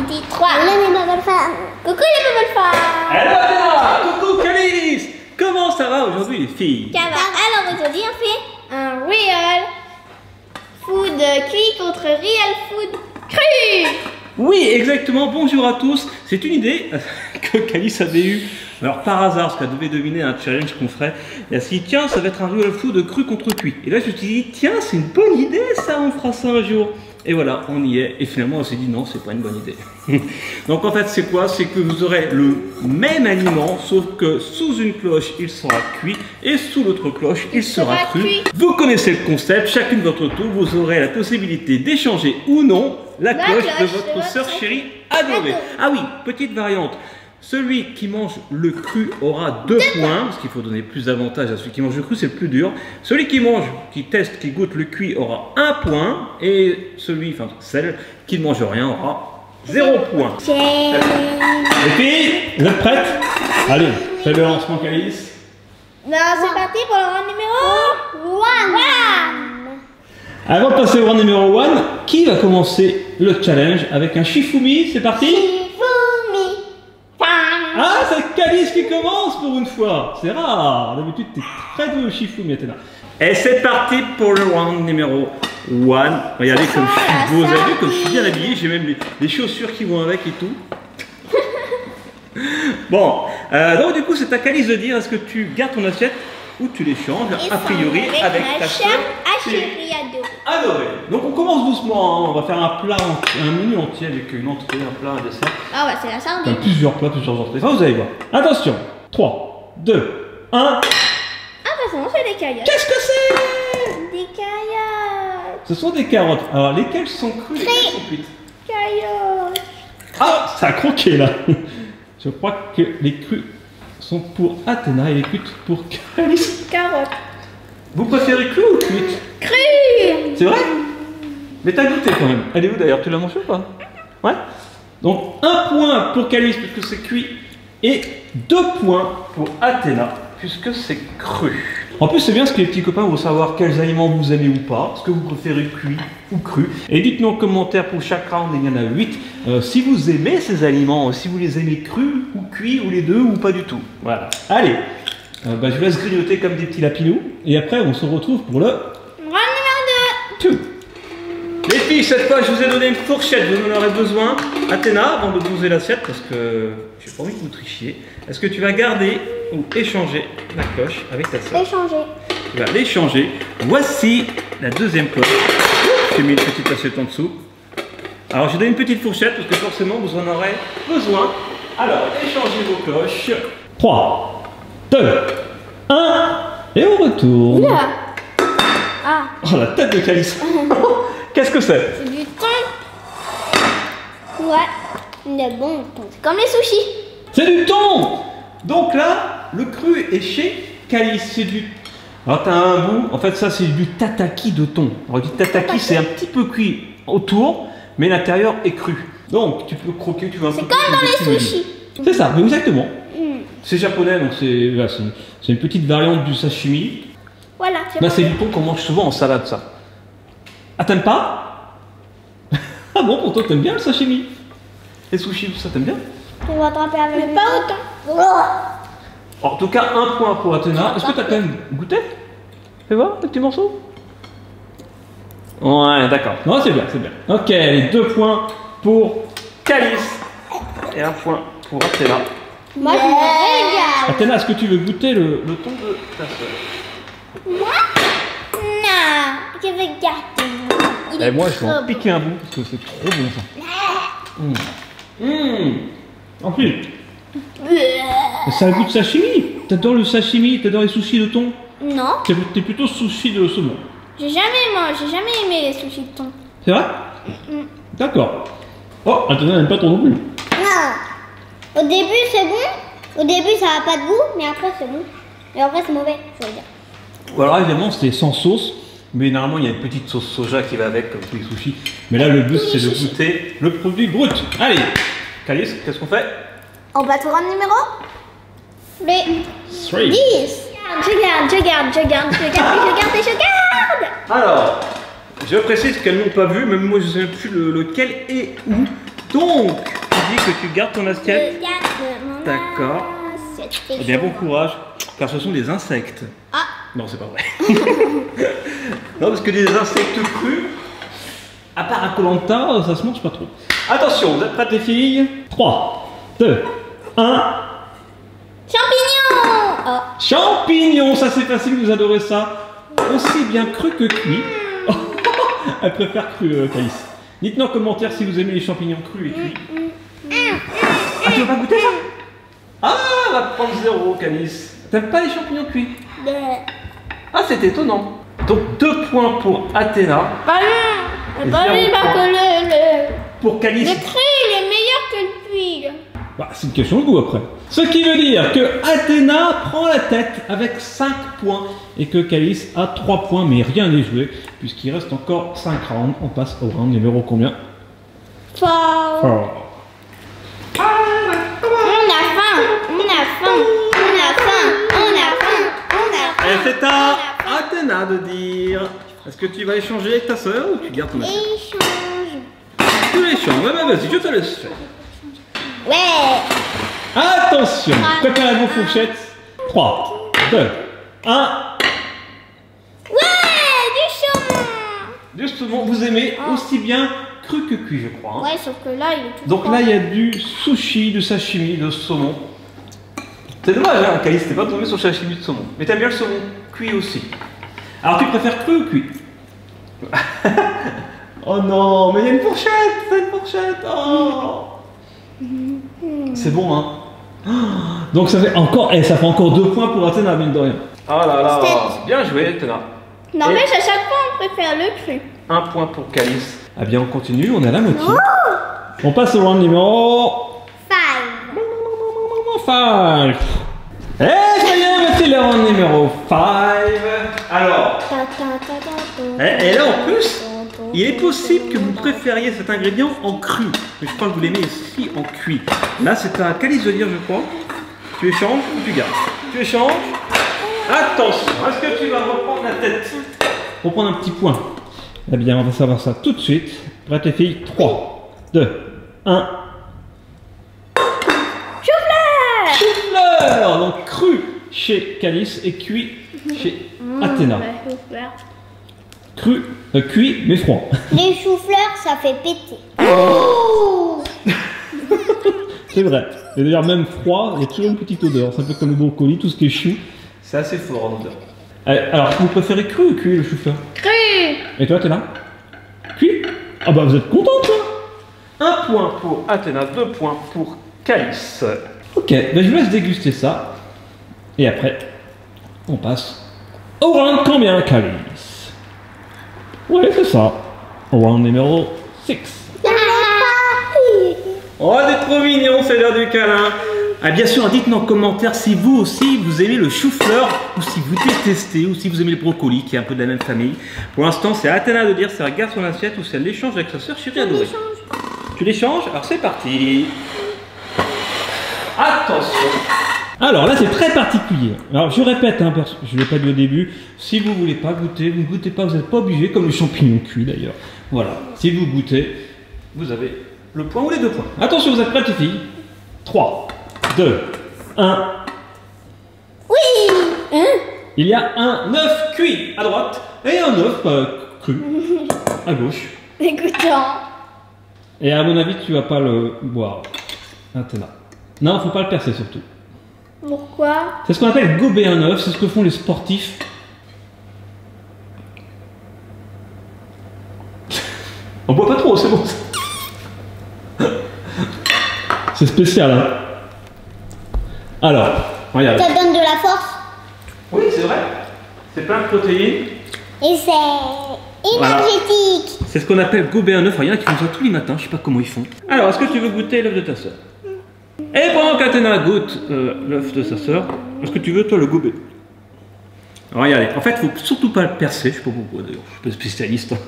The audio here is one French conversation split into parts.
Partie 3. Les bubble fans. Coucou les bubble fans. Hello Athéna. Coucou Calice. Comment ça va aujourd'hui les filles? Ça va. Alors aujourd'hui on fait un real food cuit contre real food cru. Oui, exactement. Bonjour à tous. C'est une idée que Calice avait eue. Alors par hasard, parce qu'elle devait deviner un challenge qu'on ferait. Et elle s'est dit, tiens, ça va être un real food cru contre cuit. Et là je me suis dit, tiens, c'est une bonne idée ça, on fera ça un jour. Et voilà, on y est. Et finalement, on s'est dit non, c'est pas une bonne idée. Donc en fait, c'est quoi? C'est que vous aurez le même aliment, sauf que sous une cloche, il sera cuit, et sous l'autre cloche, il sera cru. Vous connaissez le concept. Chacune de votre tour, vous aurez la possibilité d'échanger ou non la cloche de votre sœur chérie adorée. Ah oui, petite variante. Celui qui mange le cru aura 2 points, parce qu'il faut donner plus d'avantages à celui qui mange le cru, c'est le plus dur. Celui qui mange, qui teste, qui goûte le cuit aura 1 point, et celui, enfin celle qui ne mange rien aura 0 point. Les filles, vous êtes prêtes? Allez, fais le lancement Calice. Non, c'est parti pour le round numéro 1. Avant de passer au round numéro 1, qui va commencer le challenge avec un Shifumi? C'est parti? Ah, c'est Calice qui commence pour une fois. C'est rare. D'habitude, tu es très doué au Shifumi, Athéna. Et c'est parti pour le round numéro 1. Regardez comme je suis beau. Vous avez vu comme je suis bien habillé. J'ai même les chaussures qui vont avec et tout. Bon, donc du coup, c'est à Calice de dire est-ce que tu gardes ton assiette ou tu l'échanges a priori avec ta sœur adorée. Donc on commence doucement, hein. On va faire un plat, un menu entier avec une entrée, un plat, un dessert. Ah ouais, c'est la sardine. Enfin, plusieurs plats, plusieurs entrées. Enfin, vous allez voir. Attention, 3, 2, 1. Ah bah non, c'est des caillottes. Qu'est-ce que c'est? Des caillottes. Ce sont des carottes. Alors lesquelles sont crues et lesquelles sont cuites? Caillottes. Ah, ça a croqué là. Je crois que les crues sont pour Athéna et les cuites pour Calice. Carottes. Vous préférez crues ou cuites? Crues. C'est vrai? Mais t'as goûté quand même. Elle est où d'ailleurs? Tu l'as mangée ou pas? Ouais. Donc 1 point pour Calice puisque c'est cuit et 2 points pour Athéna puisque c'est cru. En plus c'est bien parce que les petits copains vont savoir quels aliments vous aimez ou pas, ce que vous préférez cuit ou cru. Et dites-nous en commentaire pour chaque round, il y en a 8, si vous aimez ces aliments, si vous les aimez crus ou cuits ou les deux ou pas du tout. Voilà. Allez, je vous laisse grignoter comme des petits lapinous et après on se retrouve pour le round numéro 2. Les filles, cette fois je vous ai donné une fourchette, vous en aurez besoin. Athéna, avant de poser l'assiette, parce que j'ai pas envie que vous trichiez, est-ce que tu vas garder ou échanger la cloche avec ta sœur? Échanger. Tu vas l'échanger. Voici la deuxième cloche. J'ai mis une petite assiette en dessous. Alors j'ai donné une petite fourchette parce que forcément vous en aurez besoin. Alors, échangez vos cloches. 3, 2, 1, et on retourne. Oula. Ah. Oh la tête de Calice. Qu'est-ce que c'est? C'est du thon. Ouais, le bon thon. C'est comme les sushis. C'est du thon. Donc là, le cru est chez Calice. C'est du... Alors t'as un bout, en fait ça c'est du tataki de thon. Alors du tataki c'est un petit peu cuit autour, mais l'intérieur est cru. Donc tu peux croquer, tu vas un peu... C'est comme dans les sushis. C'est ça, mais exactement. Mm. C'est japonais, donc c'est une petite variante du sashimi. Voilà. Bah, c'est du thon qu'on mange souvent en salade, ça. Ah, t'aimes pas? Ah bon, pour toi, t'aimes bien le sashimi? Les sushis, ça t'aimes bien? On va attraper avec. Mais pas autant. En tout cas, 1 point pour Athéna. Est-ce que t'as quand même goûté? Fais voir, le petit morceau. Ouais, d'accord. Non, c'est bien, c'est bien. Ok, les 2 points pour Calice. Et 1 point pour Athéna. Moi, je me régale. Athéna, est-ce que tu veux goûter le thon de ta soeur? Moi? Non, je vais garder. Et moi, je vais en piquer un bout parce que c'est trop bon ça. En plus, ça a un goût de sashimi. T'adores le sashimi, t'adores les sushis de thon? Non. T'es plutôt sushi de saumon. J'ai jamais aimé les sushis de thon. C'est vrai? D'accord. Oh, Athéna n'aime pas trop non plus. Non. Au début, c'est bon. Au début, ça n'a pas de goût, mais après, c'est bon. Et après, c'est mauvais, je veux dire. Ou alors, évidemment, c'était sans sauce. Mais normalement, il y a une petite sauce soja qui va avec, comme tous les sushis. Mais là, le but, c'est de goûter le produit brut. Allez, Calice, qu'est-ce qu'on fait? On va tout rendre numéro 10. Je garde. Alors, je précise qu'elles n'ont pas vu, même moi je ne sais même plus lequel est où. Donc, dis que tu gardes ton assiette. Je garde mon D'accord. assiette. Eh bien, bon courage, car ce sont des insectes. Ah. Non, c'est pas vrai. Non, parce que des insectes crus, à part un Koh-Lanta, ça se mange pas trop. Attention, vous êtes prêtes les filles? 3, 2, 1. Champignons. Oh. Champignons, ça c'est facile, vous adorez ça. Aussi bien cru que cuit. Elle préfère cru, Thaïs. Dites-nous en commentaire si vous aimez les champignons crus et cuits. Ah, tu veux pas goûter ça? Ah, elle va prendre 0, Calice. T'aimes pas les champignons cuits? Ah, c'est étonnant. Donc 2 points pour Athéna. Bah non. Bah oui, parce que Pour Calice. le cru, il est meilleur que le cuit. Bah, c'est une question de goût après. Ce qui veut dire que Athéna prend la tête avec 5 points et que Calice a 3 points, mais rien n'est joué puisqu'il reste encore 5 rounds. On passe au round numéro combien? Fort. Fort. On a faim. On a faim. On a faim. On a faim. On a faim. Et c'est à Athéna de dire. Est-ce que tu vas échanger avec ta soeur ou tu gardes ton assiette? Échange. Tu l'échanges. Ouais, bah, vas-y, je te laisse faire. Ouais. Attention, préparez vos fourchettes. 3, 2, 1. Ouais, du saumon. Justement, vous aimez aussi bien cru que cuit, je crois. Hein. Ouais, sauf que là, il est tout Donc froid. là, il y a du sushi, du sashimi, de saumon. C'est dommage, hein, Calice, t'es pas tombé sur le sashimi de saumon. Mais t'aimes bien le saumon cuit aussi. Alors, tu préfères cru ou cuit? Oh non, mais il y a une fourchette, c'est une fourchette. Oh. C'est bon, hein. Donc ça fait encore, ça fait encore 2 points pour Athéna, mine de rien. Oh là là, bien joué, Athéna. Non, mais à chaque fois, on préfère le cru. 1 point pour Calice. Ah bien, on continue, on est à la moitié. On passe au round numéro 5. Eh, ça y est, voici le round numéro 5. Alors, et là en plus, il est possible que vous préfériez cet ingrédient en cru. Mais je crois que vous l'aimez ici en cuit. Là, c'est à Calice de dire, je crois. Tu échanges ou tu gardes? Tu échanges. Attention, est-ce que tu vas reprendre la tête? Reprendre un petit point. Eh bien, on va savoir ça tout de suite. Prête les filles? 3, 2, 1. Chou-fleur. Donc cru chez Calice et cuit chez Athéna. Cru, cuit mais froid. Les choux-fleurs, ça fait péter. C'est vrai. Et d'ailleurs, même froid, il y a toujours une petite odeur. C'est un peu comme le brocoli, tout ce qui est chou. C'est assez fort en odeur. Alors, vous préférez cru ou cuit le chou-fleur? Cru. Et toi, Athéna? Cuit? Ah bah, vous êtes contente, là? 1 point pour Athéna, 2 points pour Calice. Ok, ben je vous laisse déguster ça. Et après, on passe au round combien, Calice? Ouais, c'est ça. Au round numéro 6. Oh, c'est trop mignon, c'est l'heure du câlin. Ah, bien sûr, dites-nous en commentaire si vous aussi vous aimez le chou-fleur ou si vous détestez ou si vous aimez le brocoli qui est un peu de la même famille. Pour l'instant, c'est à Athéna de dire si elle garde son assiette ou si elle l'échange avec sa soeur chérie adorée. Tu l'échanges? Alors c'est parti. Attention. Alors là, c'est très particulier. Alors je répète, hein, je ne l'ai pas dit au début, si vous ne voulez pas goûter, vous ne goûtez pas, vous n'êtes pas obligé, comme le champignon cuit d'ailleurs. Voilà, si vous goûtez, vous avez le point ou les 2 points. Attention, vous êtes prêtes les filles? 3, 2, 1. Oui. Il y a un œuf cuit à droite et un œuf cru à gauche. Dégoûtant. Et à mon avis, tu vas pas le boire, Athéna. Non, faut pas le percer surtout. Pourquoi? C'est ce qu'on appelle gober un œuf, c'est ce que font les sportifs. On boit pas trop, c'est bon. C'est spécial, hein. Alors, regardez. Ça donne de la force. Oui, c'est vrai. C'est plein de protéines. Et c'est énergétique. C'est ce qu'on appelle gober un œuf. Il y en a qui font ça tous les matins, je sais pas comment ils font. Alors, est-ce que tu veux goûter l'œuf de ta soeur? Et pendant qu'Athéna goûte l'œuf de sa soeur, est-ce que tu veux toi le gober? Regardez, en fait, il ne faut surtout pas le percer, je ne sais pas pourquoi d'ailleurs, je ne suis pas spécialiste. Hein.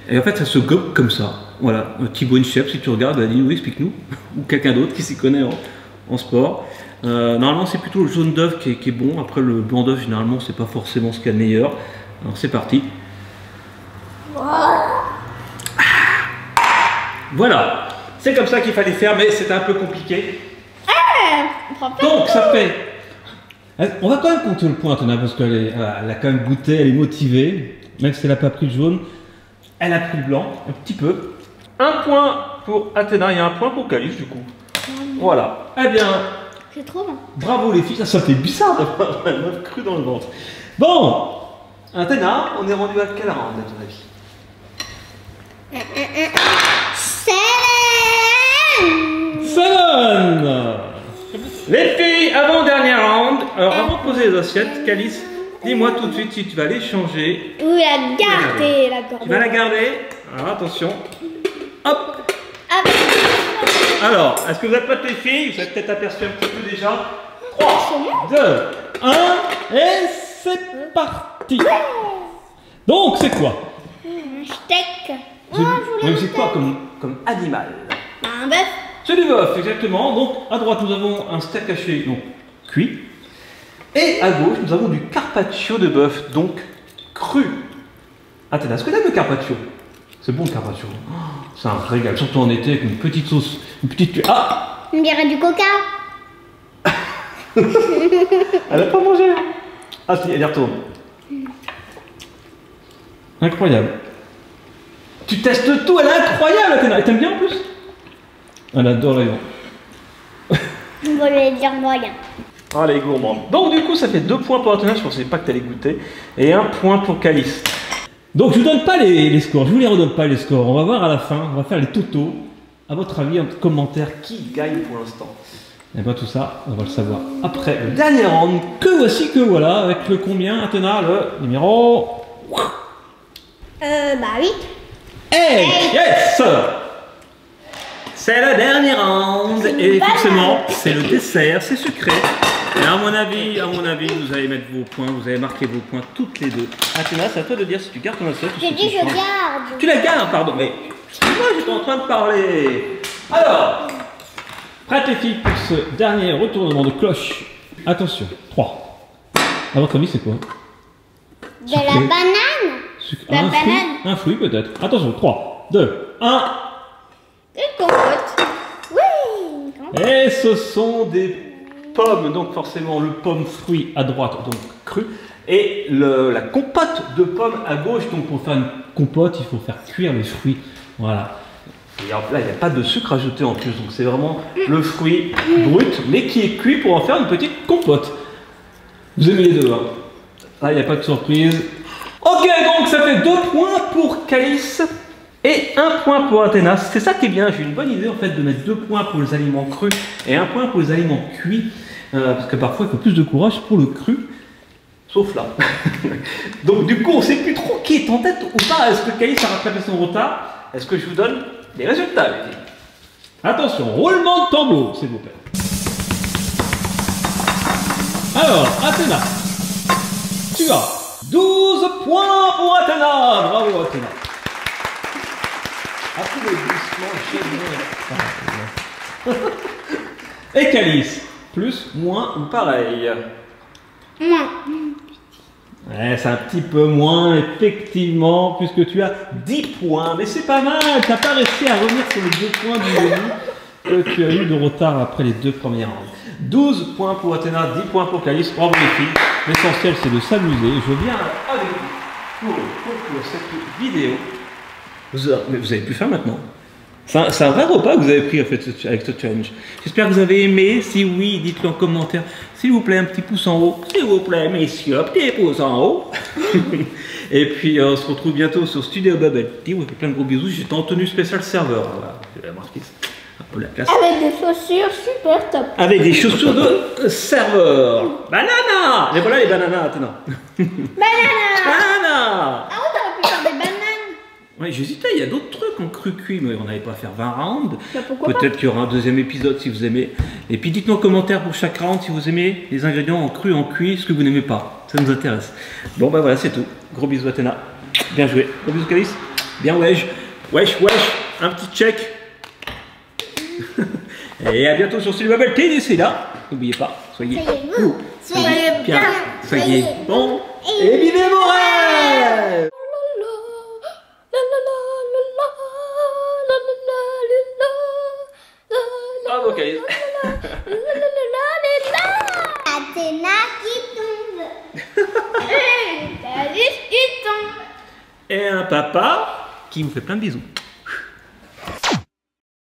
Et en fait, ça se gobe comme ça. Voilà, Thibaut Inchep, si tu regardes, bah, dis-nous, explique-nous. Ou quelqu'un d'autre qui s'y connaît en sport. Normalement, c'est plutôt le jaune d'œuf qui est bon. Après, le blanc d'œuf, généralement, c'est pas forcément ce qu'il y a de meilleur. Alors, c'est parti. Voilà. C'est comme ça qu'il fallait faire, mais c'était un peu compliqué. On prend pas Donc de ça fait... On va quand même compter le point, Athéna, parce qu'elle elle a quand même goûté, elle est motivée. Même si elle n'a pas pris le jaune, elle a pris le blanc, un petit peu. Un point pour Athéna et un point pour Calice, du coup. Voilà. Eh bien, C'est trop bon. bravo les filles, ça fait bizarre d'avoir un œuf cru dans le ventre. Bon, Athéna, on est rendu à quelle round à ton avis? Seven. Les filles, avant-dernière round. Alors avant de poser les assiettes, Calice, dis-moi tout de suite si tu vas les changer. Ou la garder, la Tu vas garder. la garder. Alors attention. Hop. Ah, Alors, est-ce que vous êtes prêtes les filles? Vous avez peut-être aperçu un petit peu déjà. 3, c'est 2, 1 et c'est parti. Donc c'est quoi? un steak. C'est quoi comme animal? Un bœuf. C'est du bœuf, exactement. Donc à droite nous avons un steak haché, donc cuit. Et à gauche nous avons du carpaccio de bœuf, donc cru. Athéna, est-ce que tu aimes le carpaccio? C'est bon le carpaccio. Oh, c'est un régal, surtout en été avec une petite sauce, une petite... Ah! On dirait du coca. Elle a pas mangé. Ah si, elle y retourne. Incroyable. Tu testes tout, elle est incroyable Athéna. Et t'aimes bien en plus? Elle adore les gens. On va lui dire moyen. Ah, les gourmands. Donc du coup ça fait 2 points pour Athéna, je pensais pas que tu allais goûter. Et 1 point pour Calice. Donc je vous donne pas les scores, je vous les redonne pas les scores. On va voir à la fin, on va faire les totaux. À votre avis, en commentaire, qui gagne pour l'instant? Et bien tout ça, on va le savoir après le dernier round. Que voici, que voilà, avec le combien Athéna? Le numéro... Bah 8. Hey, yes! C'est le dernier round et forcément c'est le dessert, c'est sucré. Et à mon avis, vous allez mettre vos points, vous allez marquer vos points toutes les deux. Athéna, c'est à toi de dire si tu gardes ton assiette ou si J'ai tu dit je changes. garde. Tu la gardes, pardon, mais moi j'étais en train de parler. Alors, prête les filles pour ce dernier retournement de cloche. Attention, 3. À votre avis, c'est quoi? De la banane. La Un fruit, banane. un fruit peut-être. Attention, 3, 2, 1. Une compote. Oui. Et ce sont des pommes, donc forcément le pomme fruit à droite, donc cru, et la compote de pommes à gauche. Donc pour faire une compote, il faut faire cuire les fruits. Voilà. Et là, il n'y a pas de sucre ajouté en plus, donc c'est vraiment le fruit brut, mais qui est cuit pour en faire une petite compote. Vous aimez les deux, hein? Là, il n'y a pas de surprise. Ok, donc ça fait 2 points pour Calice et 1 point pour Athéna. C'est ça qui est bien, j'ai une bonne idée en fait de mettre 2 points pour les aliments crus et 1 point pour les aliments cuits. Parce que parfois il faut plus de courage pour le cru, sauf là. Donc du coup on ne sait plus trop qui est en tête ou pas. Est-ce que Calice a rattrapé son retard? Est-ce que je vous donne les résultats les filles? Attention, roulement de tambour s'il vous plaît. Alors, Athéna, tu as 12 points pour Athéna. Bravo Athéna. Applaudissements généreux. Et Calice, plus, moins ou pareil? Moins. Ouais, c'est un petit peu moins, effectivement, puisque tu as 10 points. Mais c'est pas mal, tu n'as pas réussi à revenir sur les 2 points du début que tu as eu de retard après les 2 premières rounds. 12 points pour Athéna, 10 points pour Calice. Bravo les filles. L'essentiel, c'est de s'amuser. Je viens avec vous pour cette vidéo. Mais vous avez pu faire maintenant. C'est un vrai repas que vous avez pris en fait, avec ce challenge. J'espère que vous avez aimé. Si oui, dites-le en commentaire. S'il vous plaît, un petit pouce en haut. S'il vous plaît, messieurs, un petit pouce en haut. Et puis, on se retrouve bientôt sur Studio Bubble Tea. On fait plein de gros bisous. J'étais en tenue spéciale serveur. Voilà, je vais marquer un peu la classe. Avec des chaussures super top. Avec des chaussures de serveur. Banana. Et voilà les bananas, attends. Banana. Banana. Ah oui, t'aurais pu faire des bananes. Oui, j'hésitais, il y a d'autres trucs en cru-cuit, mais on n'allait pas faire 20 rounds. Bah, pourquoi Peut-être qu'il y aura un deuxième épisode si vous aimez. Et puis dites-nous en commentaire pour chaque round si vous aimez les ingrédients en cru, en cuit, ce que vous n'aimez pas. Ça nous intéresse. Bon, bah voilà, c'est tout. Gros bisous Athéna. Bien joué. Gros bisous Calice. Bien wesh. Wesh, wesh. Un petit check. Et à bientôt sur Studio Bubble Tea d'ici là. N'oubliez pas, soyez vous. Soyez bien. Soyez bons. Et vivez vos rêves. La la la la la la la la la la. Bravo, Calice. Athéna qui tombe. Et Calice qui tombe. Et un papa qui me fait plein de bisous.